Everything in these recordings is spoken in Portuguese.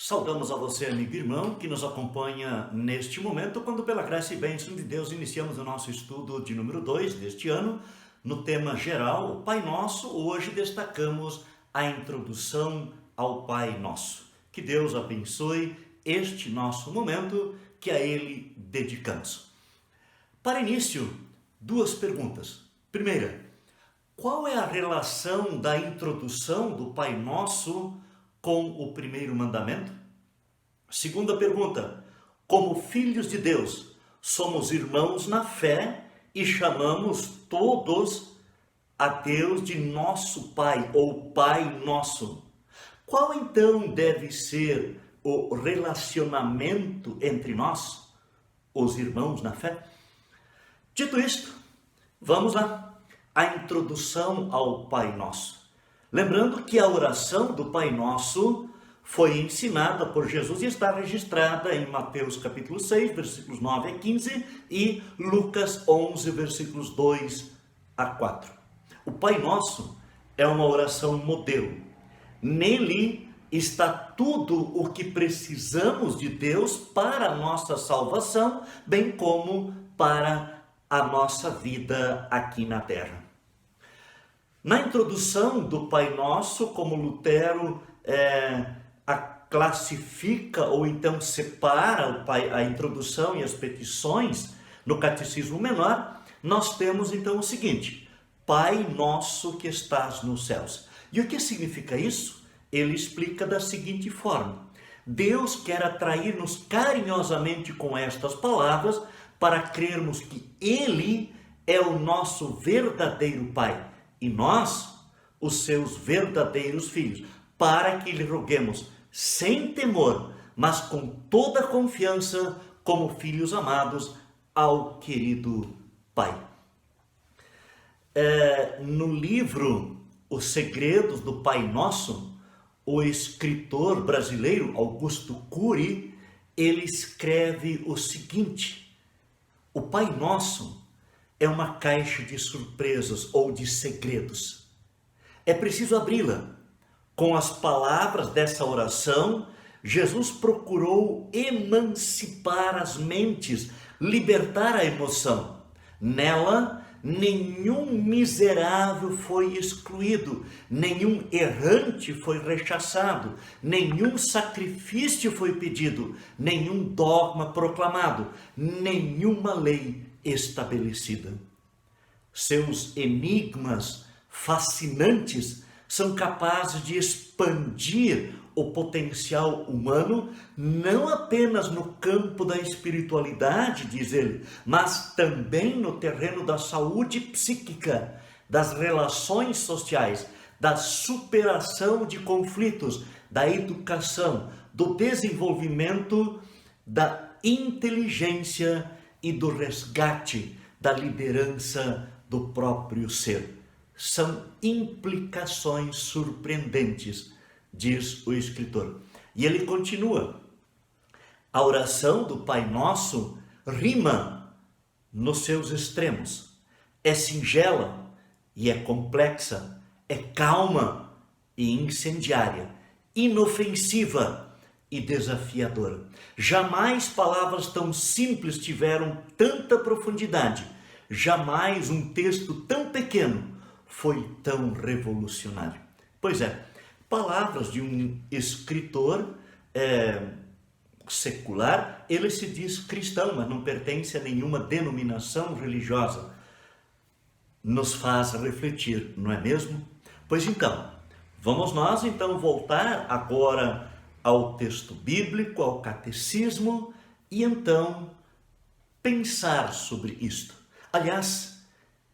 Saudamos a você, amigo e irmão, que nos acompanha neste momento, quando pela graça e bênção de Deus iniciamos o nosso estudo de número 2 deste ano, no tema geral, o Pai Nosso. Hoje destacamos a introdução ao Pai Nosso. Que Deus abençoe este nosso momento que a Ele dedicamos. Para início, duas perguntas. Primeira, qual é a relação da introdução do Pai Nosso com o primeiro mandamento? Segunda pergunta, como filhos de Deus, somos irmãos na fé e chamamos todos a Deus de nosso Pai ou Pai Nosso. Qual então deve ser o relacionamento entre nós, os irmãos na fé? Dito isto, vamos lá. A introdução ao Pai Nosso. Lembrando que a oração do Pai Nosso foi ensinada por Jesus e está registrada em Mateus capítulo 6, versículos 9 a 15 e Lucas 11, versículos 2 a 4. O Pai Nosso é uma oração modelo. Nele está tudo o que precisamos de Deus para a nossa salvação, bem como para a nossa vida aqui na terra. Na introdução do Pai Nosso, como Lutero a classifica ou então separa a introdução e as petições no Catecismo Menor, nós temos então o seguinte: Pai Nosso que estás nos céus. E o que significa isso? Ele explica da seguinte forma: Deus quer atrair-nos carinhosamente com estas palavras para crermos que Ele é o nosso verdadeiro Pai e nós, os seus verdadeiros filhos, para que lhe roguemos sem temor, mas com toda confiança, como filhos amados, ao querido Pai. No livro Os Segredos do Pai Nosso, o escritor brasileiro Augusto Cury, ele escreve o seguinte: o Pai Nosso é uma caixa de surpresas ou de segredos. É preciso abri-la. Com as palavras dessa oração, Jesus procurou emancipar as mentes, libertar a emoção. Nela, nenhum miserável foi excluído, nenhum errante foi rechaçado, nenhum sacrifício foi pedido, nenhum dogma proclamado, nenhuma lei estabelecida. Seus enigmas fascinantes são capazes de expandir o potencial humano, não apenas no campo da espiritualidade, diz ele, mas também no terreno da saúde psíquica, das relações sociais, da superação de conflitos, da educação, do desenvolvimento da inteligência e do resgate da liderança do próprio ser. São implicações surpreendentes, diz o escritor. E ele continua: a oração do Pai Nosso rima nos seus extremos. É singela e é complexa, é calma e incendiária, inofensiva e desafiadora. Jamais palavras tão simples tiveram tanta profundidade. Jamais um texto tão pequeno foi tão revolucionário. Pois é, palavras de um escritor secular. Ele se diz cristão, mas não pertence a nenhuma denominação religiosa. Nos faz refletir, não é mesmo? Pois então, vamos nós então voltar agora ao texto bíblico, ao catecismo, e então pensar sobre isto. Aliás,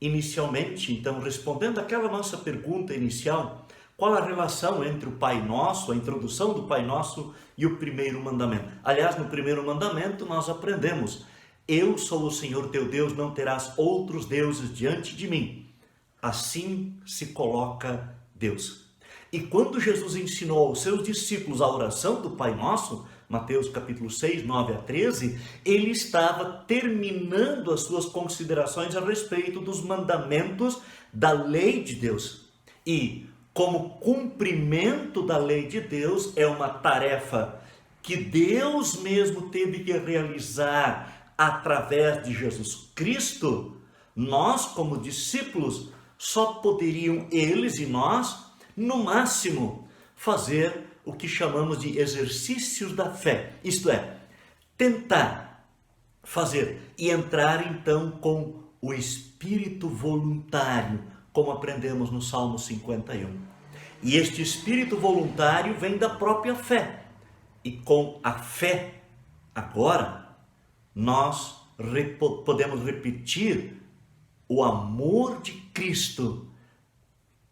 inicialmente, então, respondendo àquela nossa pergunta inicial, qual a relação entre o Pai Nosso, a introdução do Pai Nosso e o primeiro mandamento? Aliás, no primeiro mandamento nós aprendemos: eu sou o Senhor teu Deus, não terás outros deuses diante de mim. Assim se coloca Deus. E quando Jesus ensinou aos seus discípulos a oração do Pai Nosso, Mateus capítulo 6, 9 a 13, ele estava terminando as suas considerações a respeito dos mandamentos da lei de Deus. E, como cumprimento da lei de Deus, é uma tarefa que Deus mesmo teve que realizar através de Jesus Cristo, nós, como discípulos, só poderiam, eles e nós, no máximo, fazer o que chamamos de exercícios da fé, isto é, tentar fazer e entrar então com o espírito voluntário, como aprendemos no Salmo 51. E este espírito voluntário vem da própria fé. E com a fé, agora, nós podemos repetir o amor de Cristo,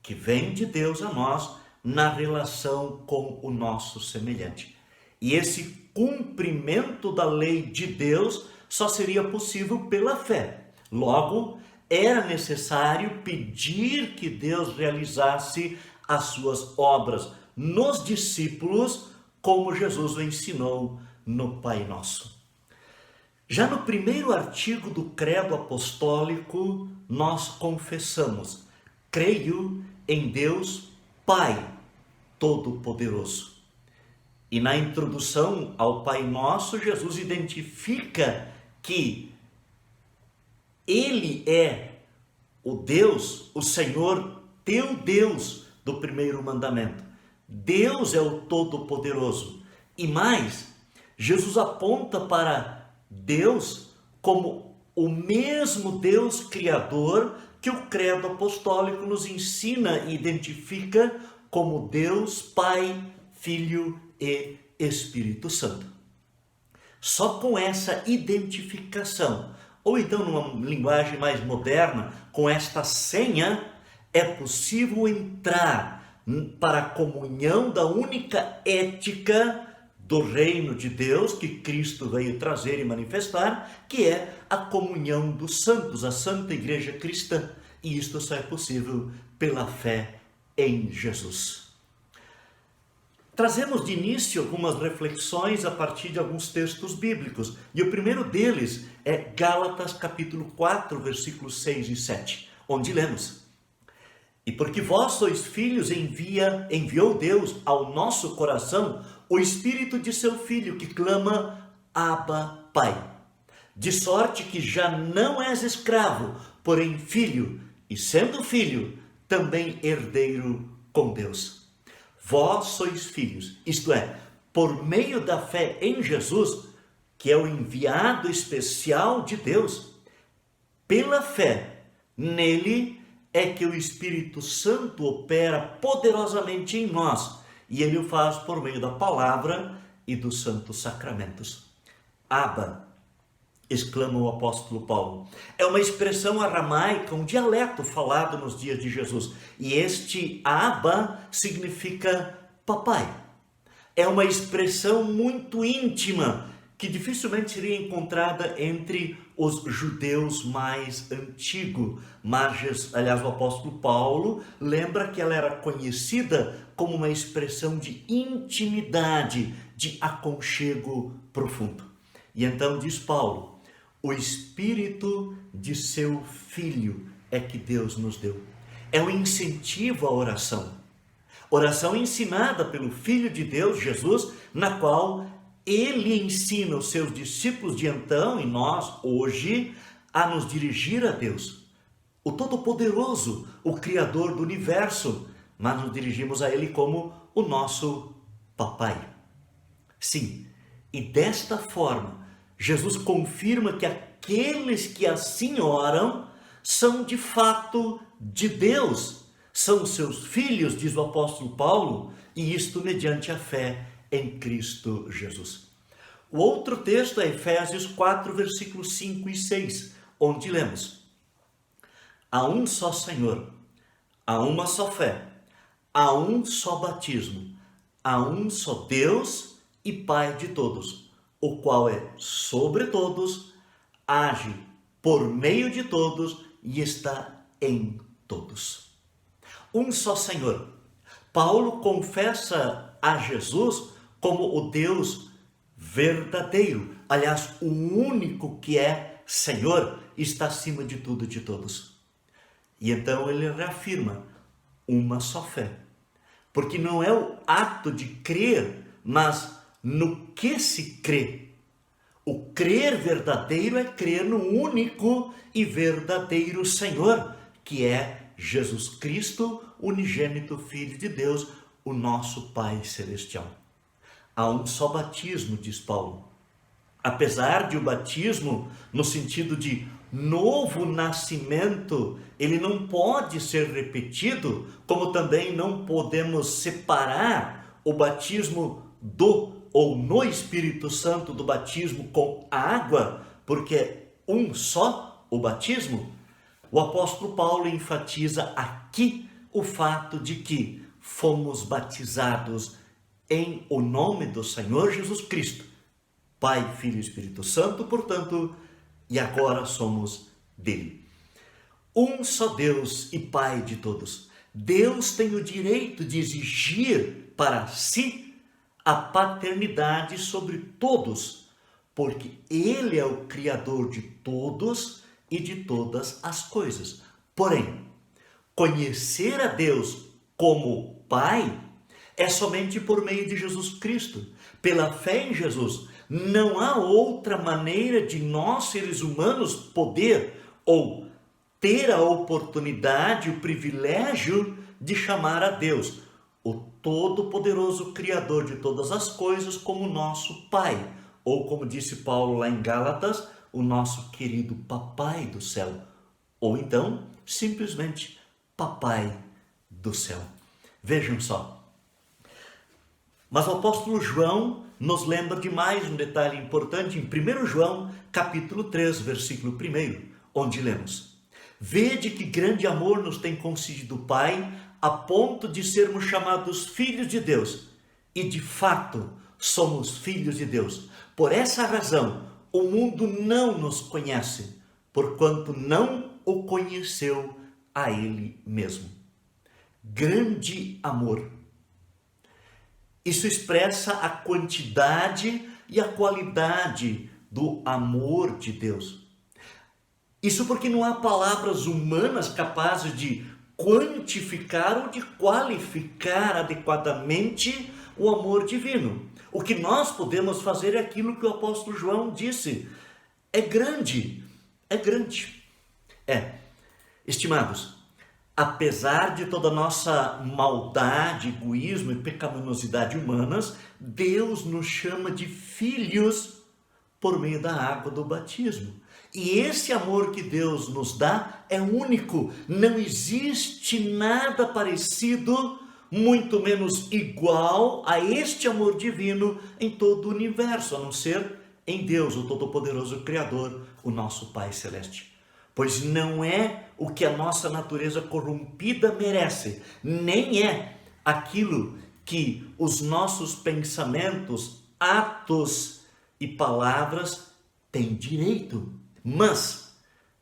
que vem de Deus a nós, na relação com o nosso semelhante. E esse cumprimento da lei de Deus só seria possível pela fé. Logo, era necessário pedir que Deus realizasse as suas obras nos discípulos, como Jesus o ensinou no Pai Nosso. Já no primeiro artigo do Credo Apostólico, nós confessamos: creio em Deus Pai Todo-Poderoso. E na introdução ao Pai Nosso, Jesus identifica que Ele é o Deus, o Senhor, teu Deus, do primeiro mandamento. Deus é o Todo-Poderoso. E mais, Jesus aponta para Deus como o mesmo Deus Criador que o Credo Apostólico nos ensina e identifica como Deus Pai, Filho e Espírito Santo. Só com essa identificação, ou então numa linguagem mais moderna, com esta senha, é possível entrar para a comunhão da única ética do reino de Deus que Cristo veio trazer e manifestar, que é a comunhão dos santos, a Santa Igreja Cristã. E isto só é possível pela fé em Jesus. Trazemos de início algumas reflexões a partir de alguns textos bíblicos. E o primeiro deles é Gálatas capítulo 4, versículos 6 e 7, onde lemos: E porque vós sois filhos, enviou Deus ao nosso coração o Espírito de seu Filho, que clama, Abba, Pai. De sorte que já não és escravo, porém filho, e sendo filho, também herdeiro com Deus. Vós sois filhos, isto é, por meio da fé em Jesus, que é o enviado especial de Deus, pela fé nele é que o Espírito Santo opera poderosamente em nós, e ele o faz por meio da palavra e dos santos sacramentos. Abba, exclama o apóstolo Paulo, é uma expressão aramaica, um dialeto falado nos dias de Jesus. E este Abba significa papai. É uma expressão muito íntima, que dificilmente seria encontrada entre os judeus mais antigos. Mas, aliás, o apóstolo Paulo lembra que ela era conhecida como uma expressão de intimidade, de aconchego profundo. E então diz Paulo: o Espírito de seu Filho é que Deus nos deu. É um incentivo à oração. Oração ensinada pelo Filho de Deus, Jesus, na qual ele ensina os seus discípulos de então e nós hoje a nos dirigir a Deus, o Todo-Poderoso, o Criador do Universo, mas nos dirigimos a Ele como o nosso papai. Sim, e desta forma, Jesus confirma que aqueles que assim oram são de fato de Deus, são seus filhos, diz o apóstolo Paulo, e isto mediante a fé em Cristo Jesus. O outro texto é Efésios 4, versículos 5 e 6, onde lemos: há um só Senhor, há uma só fé, há um só batismo, há um só Deus e Pai de todos, o qual é sobre todos, age por meio de todos e está em todos. Um só Senhor. Paulo confessa a Jesus como o Deus verdadeiro, aliás, o único que é Senhor, está acima de tudo e de todos. E então ele reafirma uma só fé, porque não é o ato de crer, mas no que se crê. O crer verdadeiro é crer no único e verdadeiro Senhor, que é Jesus Cristo, unigênito Filho de Deus, o nosso Pai Celestial. Há um só batismo, diz Paulo. Apesar de o batismo, no sentido de novo nascimento, ele não pode ser repetido, como também não podemos separar o batismo do ou no Espírito Santo do batismo com água, porque é um só o batismo. O apóstolo Paulo enfatiza aqui o fato de que fomos batizados em o nome do Senhor Jesus Cristo, Pai, Filho e Espírito Santo, portanto, e agora somos dele. Um só Deus e Pai de todos. Deus tem o direito de exigir para si a paternidade sobre todos, porque Ele é o Criador de todos e de todas as coisas. Porém, conhecer a Deus como Pai é somente por meio de Jesus Cristo. Pela fé em Jesus, não há outra maneira de nós, seres humanos, poder ou ter a oportunidade, o privilégio de chamar a Deus, o Todo-Poderoso Criador de todas as coisas, como nosso Pai, ou como disse Paulo lá em Gálatas, o nosso querido Papai do céu, ou então, simplesmente, Papai do céu. Vejam só. Mas o apóstolo João nos lembra de mais um detalhe importante em 1 João, capítulo 3, versículo 1, onde lemos: Vede que grande amor nos tem concedido o Pai, a ponto de sermos chamados filhos de Deus. E de fato, somos filhos de Deus. Por essa razão, o mundo não nos conhece, porquanto não o conheceu a Ele mesmo. Grande amor. Isso expressa a quantidade e a qualidade do amor de Deus. Isso porque não há palavras humanas capazes de quantificar ou de qualificar adequadamente o amor divino. O que nós podemos fazer é aquilo que o apóstolo João disse: é grande, é grande. Estimados, apesar de toda a nossa maldade, egoísmo e pecaminosidade humanas, Deus nos chama de filhos por meio da água do batismo. E esse amor que Deus nos dá é único. Não existe nada parecido, muito menos igual a este amor divino em todo o universo, a não ser em Deus, o Todo-Poderoso Criador, o nosso Pai Celeste. Pois não é o que a nossa natureza corrompida merece, nem é aquilo que os nossos pensamentos, atos e palavras têm direito. Mas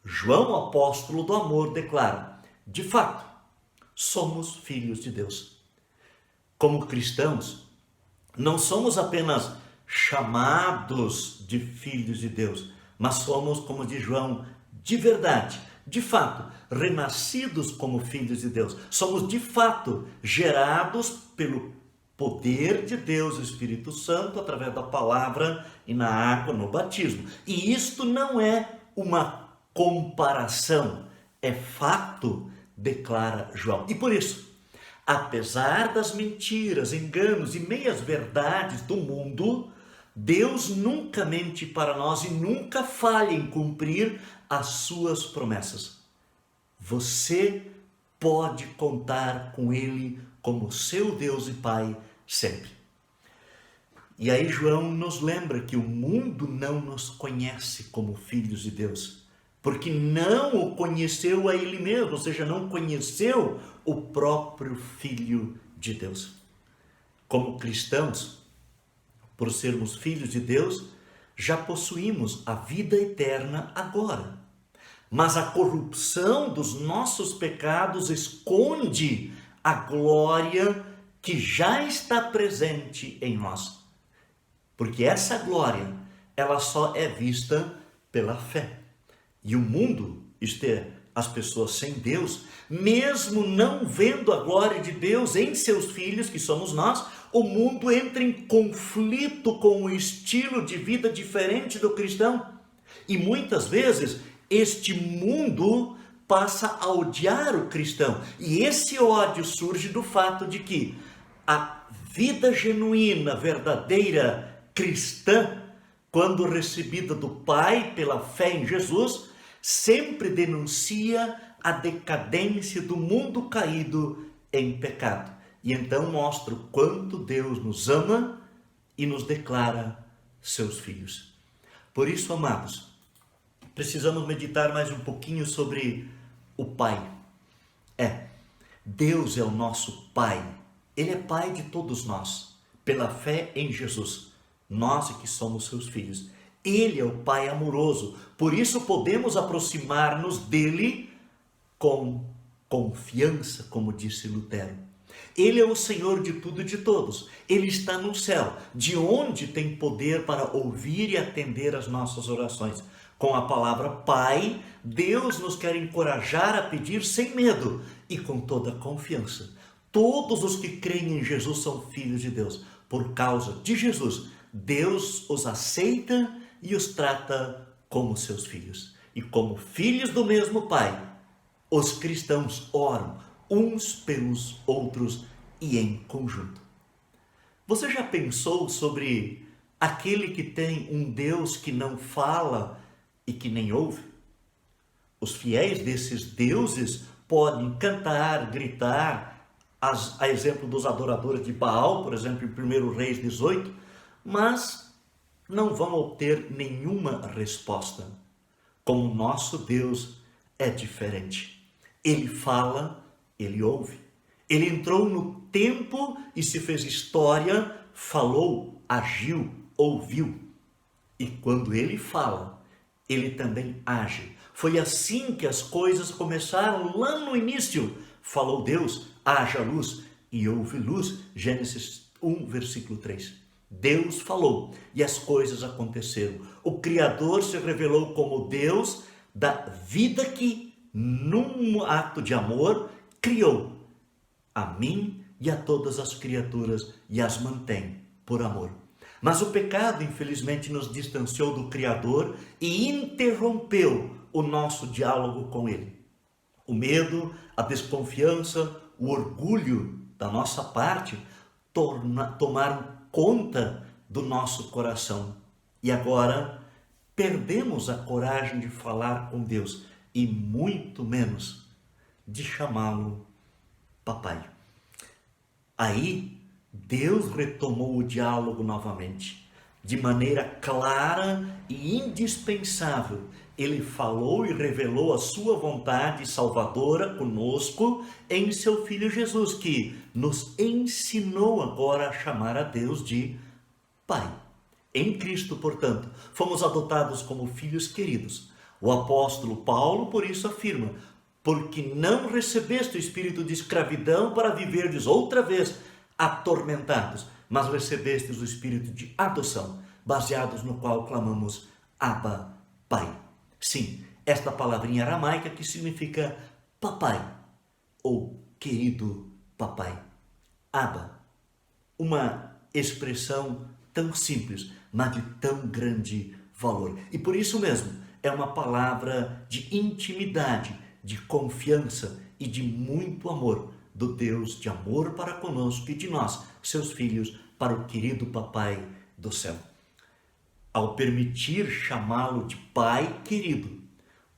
João, o apóstolo do amor, declara: de fato, somos filhos de Deus. Como cristãos, não somos apenas chamados de filhos de Deus, mas somos, como diz João, de verdade, de fato, renascidos como filhos de Deus. Somos de fato gerados pelo poder de Deus, o Espírito Santo, através da palavra e na água, no batismo. E isto não é uma comparação, é fato, declara João. E por isso, apesar das mentiras, enganos e meias-verdades do mundo, Deus nunca mente para nós e nunca falha em cumprir as suas promessas. Você pode contar com Ele como seu Deus e Pai sempre. E aí João nos lembra que o mundo não nos conhece como filhos de Deus, porque não o conheceu a Ele mesmo, ou seja, não conheceu o próprio Filho de Deus. Como cristãos, por sermos filhos de Deus, já possuímos a vida eterna agora. Mas a corrupção dos nossos pecados esconde a glória que já está presente em nós. Porque essa glória, ela só é vista pela fé. E o mundo, isto é, as pessoas sem Deus, mesmo não vendo a glória de Deus em seus filhos, que somos nós, o mundo entra em conflito com o estilo de vida diferente do cristão. E muitas vezes este mundo passa a odiar o cristão. E esse ódio surge do fato de que a vida genuína, verdadeira, cristã, quando recebida do Pai pela fé em Jesus, sempre denuncia a decadência do mundo caído em pecado. E então mostra o quanto Deus nos ama e nos declara seus filhos. Por isso, amados, precisamos meditar mais um pouquinho sobre o Pai. Deus é o nosso Pai. Ele é Pai de todos nós, pela fé em Jesus. Nós é que somos seus filhos. Ele é o Pai amoroso. Por isso podemos aproximar-nos dele com confiança, como disse Lutero. Ele é o Senhor de tudo e de todos. Ele está no céu, de onde tem poder para ouvir e atender as nossas orações. Com a palavra Pai, Deus nos quer encorajar a pedir sem medo e com toda confiança. Todos os que creem em Jesus são filhos de Deus. Por causa de Jesus, Deus os aceita e os trata como seus filhos. E como filhos do mesmo Pai, os cristãos oram uns pelos outros e em conjunto. Você já pensou sobre aquele que tem um Deus que não fala e que nem ouve? Os fiéis desses deuses podem cantar, gritar, a exemplo dos adoradores de Baal, por exemplo, em 1 Reis 18, mas não vão obter nenhuma resposta. Como nosso Deus é diferente. Ele fala, ele ouve. Ele entrou no tempo e se fez história, falou, agiu, ouviu. E quando ele fala, ele também age. Foi assim que as coisas começaram lá no início. Falou Deus, haja luz, e houve luz. Gênesis 1, versículo 3. Deus falou e as coisas aconteceram. O Criador se revelou como Deus da vida que, num ato de amor, criou a mim e a todas as criaturas e as mantém por amor. Mas o pecado, infelizmente, nos distanciou do Criador e interrompeu o nosso diálogo com Ele. O medo, a desconfiança, o orgulho da nossa parte tomaram conta do nosso coração. E agora perdemos a coragem de falar com Deus e muito menos de chamá-lo papai. Aí Deus retomou o diálogo novamente, de maneira clara e indispensável. Ele falou e revelou a sua vontade salvadora conosco em seu Filho Jesus, que nos ensinou agora a chamar a Deus de Pai. Em Cristo, portanto, fomos adotados como filhos queridos. O apóstolo Paulo, por isso, afirma: porque não recebeste o espírito de escravidão para viverdes outra vez atormentados, mas recebestes o espírito de adoção, baseados no qual clamamos Abba, Pai. Sim, esta palavrinha aramaica que significa papai ou querido papai. Abba, uma expressão tão simples, mas de tão grande valor. E por isso mesmo é uma palavra de intimidade, de confiança e de muito amor do Deus de amor para conosco e de nós, seus filhos, para o querido papai do céu. Ao permitir chamá-lo de Pai querido,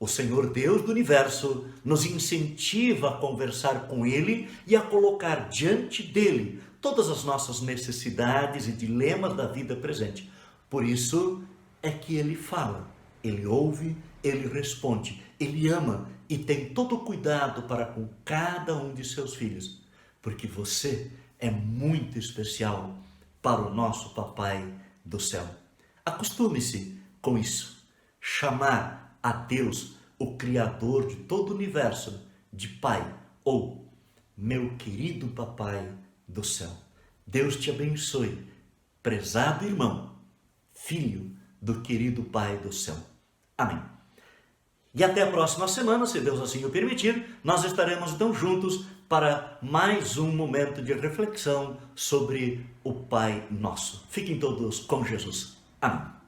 o Senhor Deus do universo nos incentiva a conversar com Ele e a colocar diante dele todas as nossas necessidades e dilemas da vida presente. Por isso é que Ele fala, Ele ouve, Ele responde, Ele ama e tem todo o cuidado para com cada um de seus filhos, porque você é muito especial para o nosso Papai do céu. Acostume-se com isso, chamar a Deus, o Criador de todo o universo, de Pai ou meu querido Papai do céu. Deus te abençoe, prezado irmão, filho do querido Pai do céu. Amém. E até a próxima semana, se Deus assim o permitir, nós estaremos então juntos para mais um momento de reflexão sobre o Pai Nosso. Fiquem todos com Jesus. Amém.